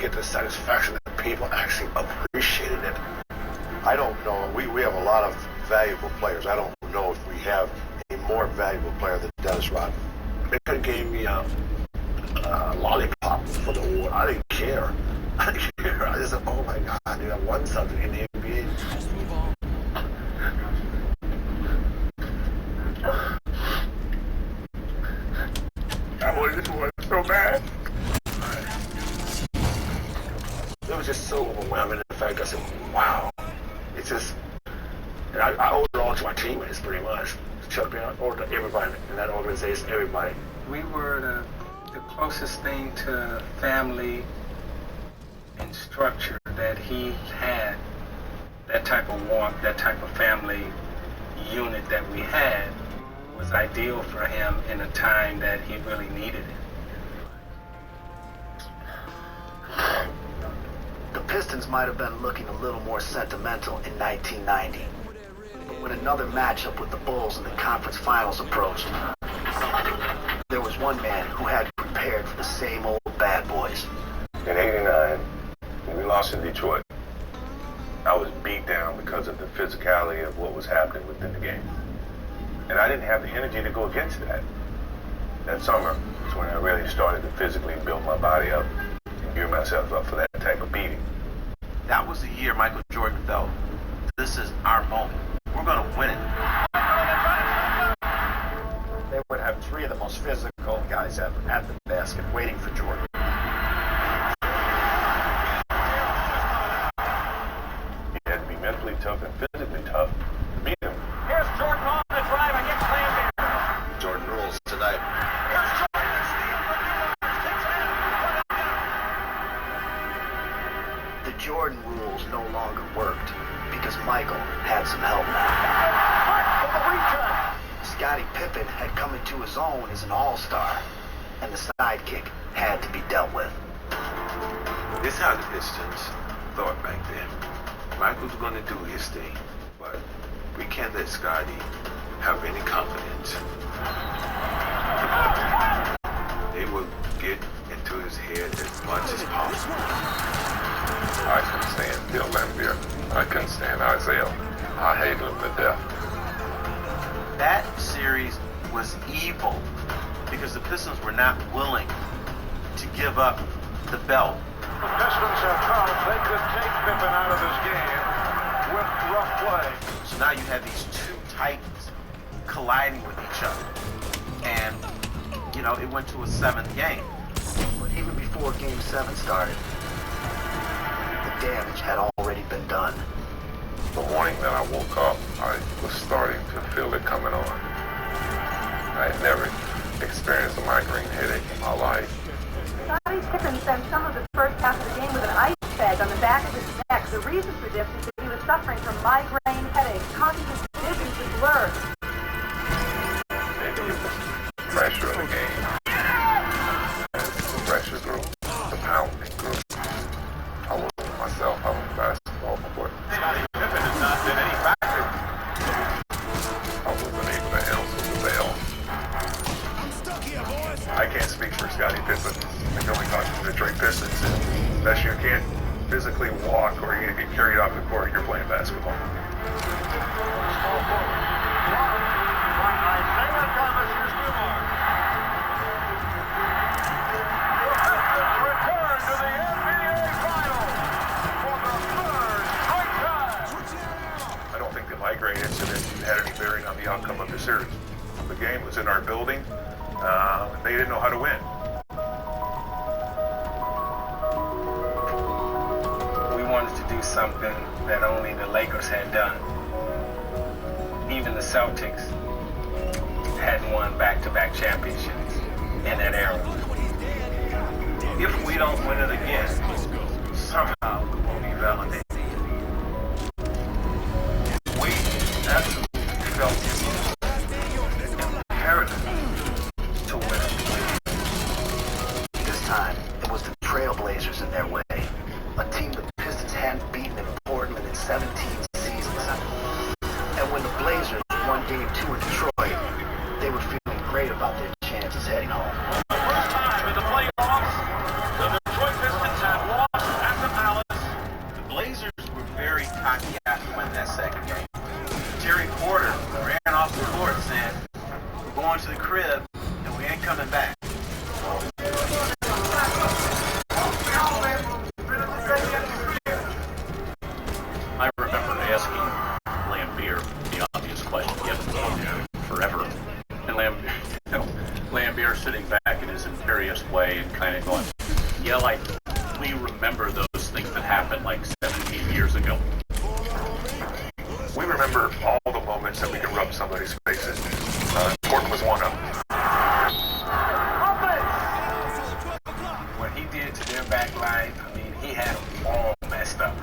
get the satisfaction that people actually appreciated it. I don't know. We have a lot of valuable players. I don't know if we have a more valuable player than Dennis Rodman. They could have gave me a lollipop for the award. I didn't care. I didn't care. I just said, oh my God, dude, I won something in the NBA. I wanted this one so bad. It was just so overwhelming. The fact I said, wow. It's just, and I owe it all to my teammates pretty much. Chuck, I owe it to everybody in that organization, everybody. We were the closest thing to family and structure that he had. That type of warmth, that type of family unit that we had was ideal for him in a time that he really needed it. The Pistons might have been looking a little more sentimental in 1990. But when another matchup with the Bulls in the conference finals approached, there was one man who had prepared for the same old bad boys. In '89, when we lost in Detroit, I was beat down because of the physicality of what was happening within the game. And I didn't have the energy to go against that. That summer was when I really started to physically build my body up and gear myself up for that type of beating. That was the year Michael Jordan felt, this is our moment. We're going to win it. They would have three of the most physical guys ever at the basket waiting for Jordan. He had to be mentally tough and physically tough to beat him. Here's Jordan on the drive against Landry. Jordan rules tonight. Here's Jordan. The Jordan rules no longer worked because Michael had some help now. Scottie Pippen had come into his own as an all-star, and the sidekick had to be dealt with. This is how the Pistons thought back then. Michael's going to do his thing, but we can't let Scottie have any confidence. They will get into his head as much as possible. I couldn't stand Bill Laimbeer. I couldn't stand Isaiah. I hated him to death. That series was evil because the Pistons were not willing to give up the belt. The Pistons have thought they could take Pippen out of this game with rough play. So now you have these two titans colliding with each other. And, you know, it went to a 7th game. But even before Game 7 started, the damage had already been done. The morning that I woke up, I was starting to feel it coming on. I had never experienced a migraine headache in my life. Scottie Pippen spent some of the first half of the game with an ice bag on the back of his neck. The reason for this is that he was suffering from migraine headaches, causing his vision to blur. Maybe it was the pressure of the game. As the pressure grew, the pounding grew. I wasn't myself, I was a basketball court. Scottie Pippen has not been any factor. I wasn't able to answer the bell. I can't speak for Scottie Pippen. I can only talk to the Detroit Pistons. Unless you can't physically walk or you get carried off the court, you're playing basketball. I don't think the migraine incident had any bearing on the outcome of the series. The game was in our building. They didn't know how to win. We wanted to do something that only the Lakers had done. Even the Celtics hadn't won back-to-back championships in that era. If we don't win it again, somehow we won't be validated. We absolutely felt imperative to win it. This time, it was the Trailblazers in their way. A team the Pistons hadn't beaten in Portland in 17 seasons. And when the Blazers won Game 2 in Detroit, they were feeling great about their chances heading home. For the first time in the playoffs, the Detroit Pistons feel like we remember those things that happened like 17 years ago. We remember all the moments that we can rub somebody's faces. Portland was one of them. What he did to their back line, I mean, he had them all messed up.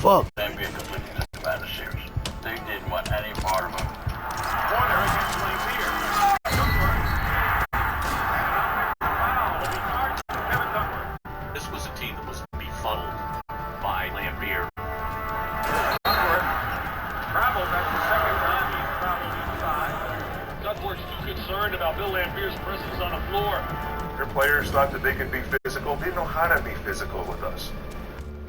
Fuck. Them being completely different out of series. They didn't want any part of them. Corner against Lampier. This was a team that was befuddled by Lampier. Travel, that's the second time he's traveled inside. Duckworth's too concerned about Bill Lampier's presence on the floor. Your players thought that they could be physical. They didn't know how to be physical with us.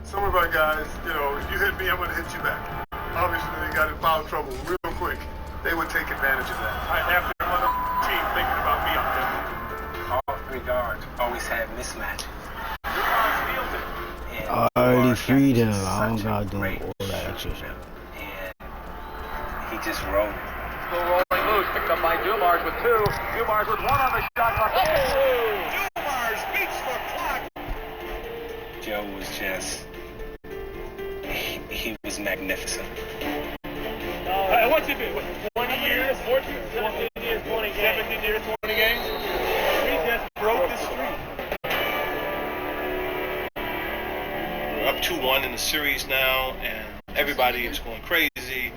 Some of our guys, you know, if you hit me, I'm going to hit you back. Obviously, they got in foul trouble real quick. They would take advantage of that. I have them on the team thinking about me up there. All three guards always had mismatches. I already freed him. I don't gotta do all that extra shit. And he just rolled. Still rolling loose, picked up by Dumars with two. Dumars with one on the shot clock. Oh! Dumars beats the clock. Joe was just, he was magnificent. What's he been? 20 years? 14, 17 years, 20 games. 17 years, 20 games? He just broke the streak. We're up 2-1 in the series now, and everybody is going crazy.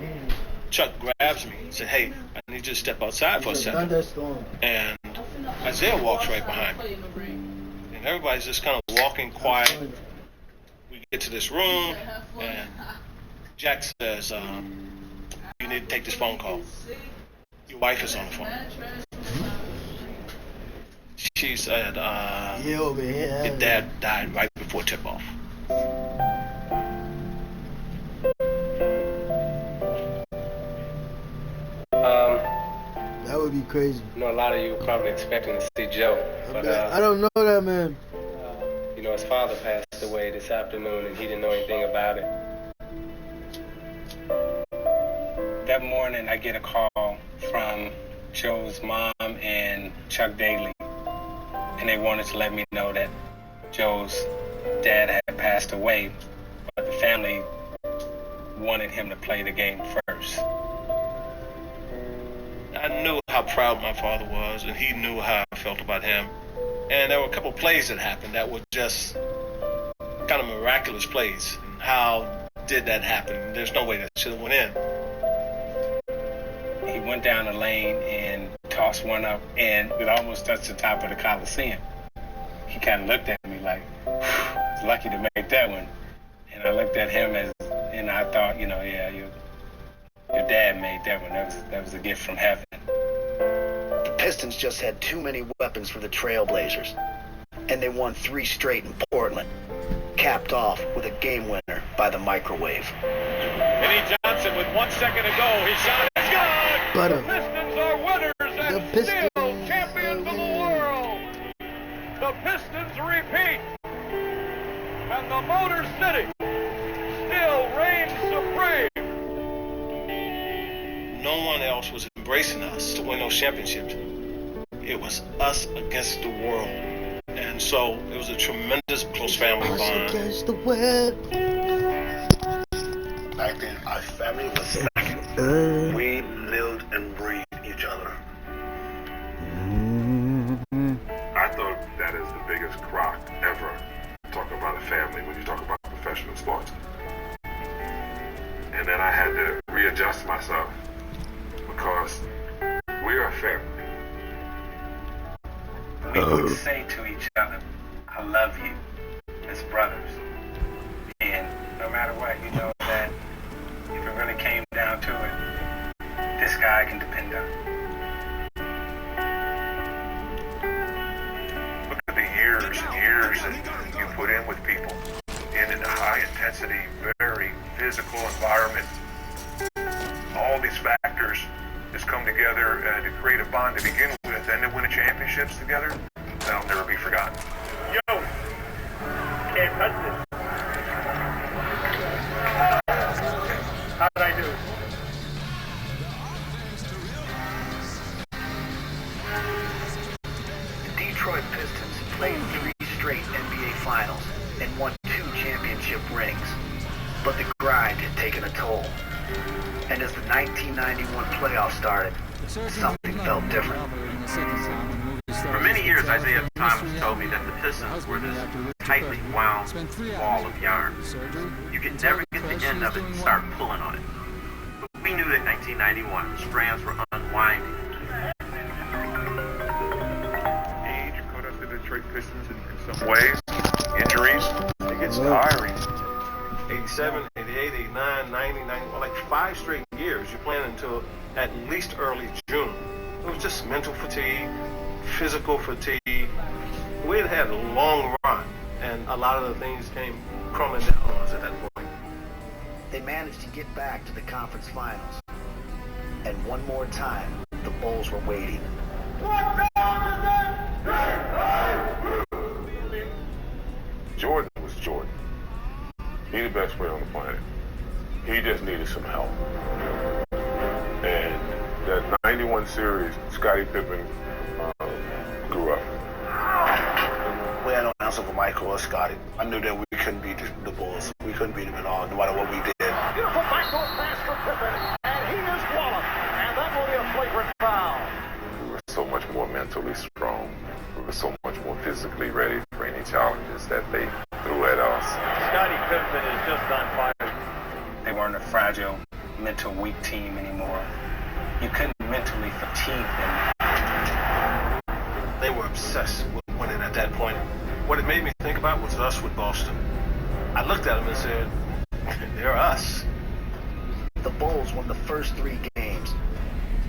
Chuck grabs me and said, "Hey, I need you to step outside for a second." And Isaiah walks right behind me. And everybody's just kind of walking quiet. We get to this room, and Jack says, "You need to take this phone call. Your wife is on the phone." She said, "Your dad died right before tip-off." That would be crazy. You know, a lot of you were probably expecting to see Joe, but I don't know that man. You know, his father passed away this afternoon, and he didn't know anything about it. That morning, I get a call from Joe's mom and Chuck Daly, and they wanted to let me know that Joe's dad had passed away, but the family wanted him to play the game first. I knew how proud my father was, and he knew how I felt about him. And there were a couple plays that happened that were just kind of miraculous plays. And how did that happen? There's no way that should have went in. He went down the lane and tossed one up, and it almost touched the top of the Coliseum. He kind of looked at me like, "I was lucky to make that one." And I looked at him and I thought, you know, yeah, your dad made that one. That was a gift from heaven. The Pistons just had too many weapons for the Trailblazers, and they won 3 straight in Portland, capped off with a game winner by the microwave. Vinnie Johnson with 1 second to go. His shot is good. The Pistons are winners and still champions of the world. The Pistons repeat, and the Motor City still reigns supreme. No one else was embracing us to win those championships. It was us against the world. And so it was a tremendous close family bond. Against the world. Back then, our family was second. We lived and breathed each other. I thought that is the biggest crock ever. Talk about a family when you talk about professional sports. And then I had to readjust myself because we're a family. We would say to each other, "I love you," as brothers. And no matter what, you know that if it really came down to it, this guy I can depend on. Look at the years and years that you put in with people in a high intensity, very physical environment. All these factors just come together to create a bond to begin with, and to win the championships together. That'll never be forgotten. Yo, can't touch this. How'd I do? 1991 playoffs started, something felt different. For many years, Isaiah Thomas told me that the Pistons were this tightly wound ball of yarn. You could never get the end of it and start pulling on it. But we knew that 1991, the strands were unwinding. Age caught up to the Detroit Pistons in some ways. Injuries, it gets tiring. 87, 88, 89, 90, 91, like 5 straight years. You're playing until at least early June. It was just mental fatigue, physical fatigue. We had had a long run, and a lot of the things came crumbling down on us at that point. They managed to get back to the conference finals. And one more time, the Bulls were waiting. Jordan was Jordan. He's the best player on the planet. He just needed some help. And that 91 series, Scottie Pippen grew up. We had no answer for Michael or Scottie. I knew that we couldn't beat the Bulls. We couldn't beat them at all, no matter what we did. Beautiful backdoor pass for Pippen, and he is walloped. And that will be a flagrant foul. We were so much more mentally strong. We were so much more physically ready for any challenges that they threw at us. Scottie Pippen is just on fire. They weren't a fragile, mental weak team anymore. You couldn't mentally fatigue them. They were obsessed with winning at that point. What it made me think about was us with Boston. I looked at them and said, they're us. The Bulls won the first 3 games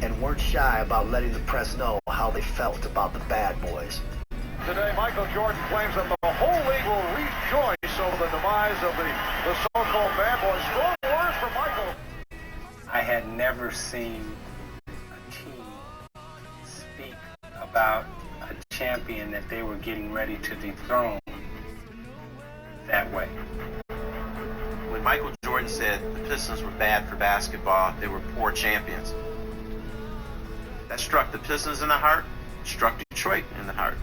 and weren't shy about letting the press know how they felt about the bad boys. Today, Michael Jordan claims that the whole league will rejoice over the demise of the so-called bad boys. Strong words from Michael. I had never seen a team speak about a champion that they were getting ready to dethrone that way. When Michael Jordan said the Pistons were bad for basketball, they were poor champions, that struck the Pistons in the heart, struck Detroit in the heart.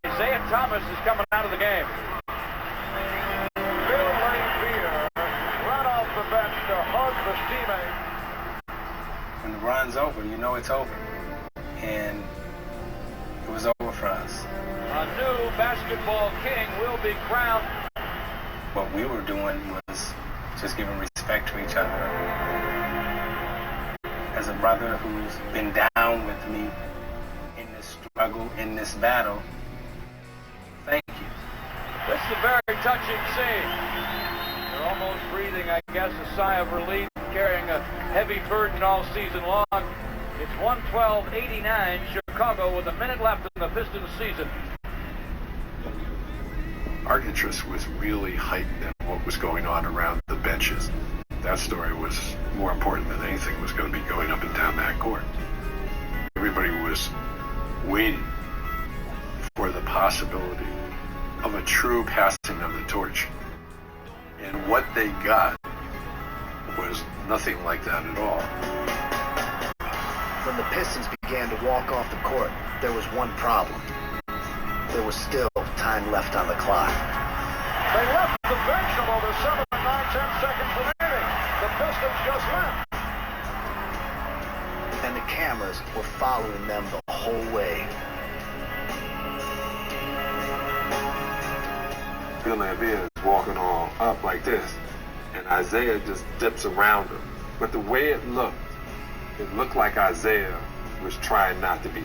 Isaiah Thomas is coming out of the game. Bill Laimbeer right off the bench to hug his teammate. When the run's over, you know it's over. And it was over for us. A new basketball king will be crowned. What we were doing was just giving respect to each other. As a brother who's been down with me in this struggle, in this battle, thank you. This is a very touching scene. They're almost breathing, I guess, a sigh of relief, carrying a heavy burden all season long. It's 112-89, Chicago, with a minute left in the Pistons season. Our interest was really heightened in what was going on around the benches. That story was more important than anything was going to be going up and down that court. Everybody was waiting for the possibility of a true passing of the torch. And what they got was nothing like that at all. When the Pistons began to walk off the court, there was one problem. There was still time left on the clock. They left the bench about 7, 9, 10 seconds remaining. The Pistons just left. And the cameras were following them the whole way. Bill Laimbeer is walking on up like this, and Isaiah just dips around him. But the way it looked like Isaiah was trying not to be